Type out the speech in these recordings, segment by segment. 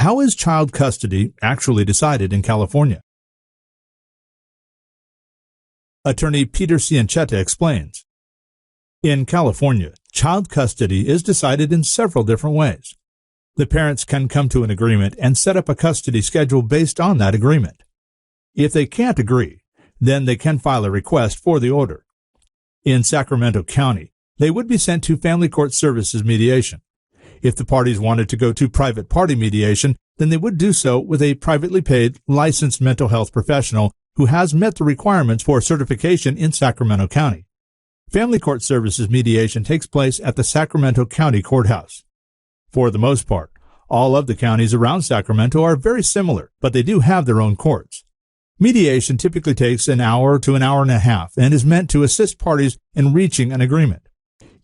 How is child custody actually decided in California? Attorney Peter Cianchetta explains. In California, child custody is decided in several different ways. The parents can come to an agreement and set up a custody schedule based on that agreement. If they can't agree, then they can file a request for the order. In Sacramento County, they would be sent to Family Court Services mediation. If the parties wanted to go to private party mediation, then they would do so with a privately paid, licensed mental health professional who has met the requirements for certification in Sacramento County. Family Court Services mediation takes place at the Sacramento County Courthouse. For the most part, all of the counties around Sacramento are very similar, but they do have their own courts. Mediation typically takes an hour to an hour and a half and is meant to assist parties in reaching an agreement.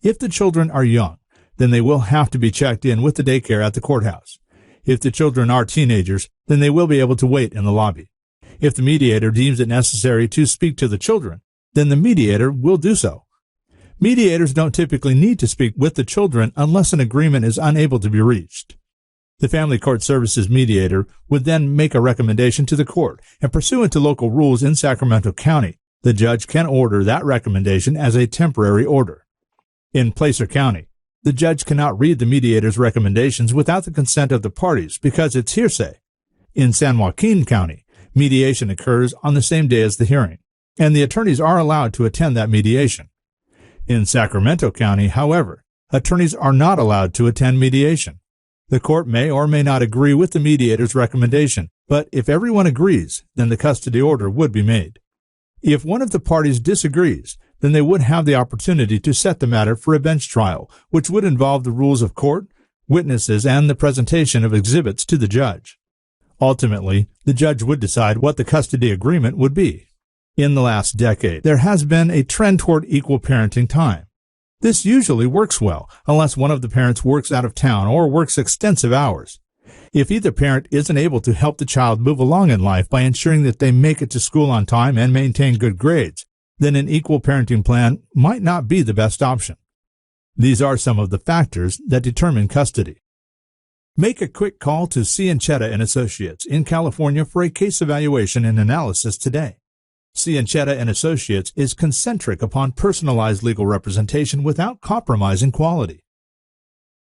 If the children are young, then they will have to be checked in with the daycare at the courthouse. If the children are teenagers, then they will be able to wait in the lobby. If the mediator deems it necessary to speak to the children, then the mediator will do so. Mediators don't typically need to speak with the children unless an agreement is unable to be reached. The Family Court Services mediator would then make a recommendation to the court, and pursuant to local rules in Sacramento County, the judge can order that recommendation as a temporary order. In Placer County, the judge cannot read the mediator's recommendations without the consent of the parties because it's hearsay. In San Joaquin County, mediation occurs on the same day as the hearing, and the attorneys are allowed to attend that mediation. In Sacramento County, however, attorneys are not allowed to attend mediation. The court may or may not agree with the mediator's recommendation, but if everyone agrees, then the custody order would be made. If one of the parties disagrees, then they would have the opportunity to set the matter for a bench trial, which would involve the rules of court, witnesses, and the presentation of exhibits to the judge. Ultimately, the judge would decide what the custody agreement would be. In the last decade, there has been a trend toward equal parenting time. This usually works well, unless one of the parents works out of town or works extensive hours. If either parent isn't able to help the child move along in life by ensuring that they make it to school on time and maintain good grades, then an equal parenting plan might not be the best option. These are some of the factors that determine custody. Make a quick call to Cianchetta and Associates in California for a case evaluation and analysis today. Cianchetta and Associates is concentric upon personalized legal representation without compromising quality.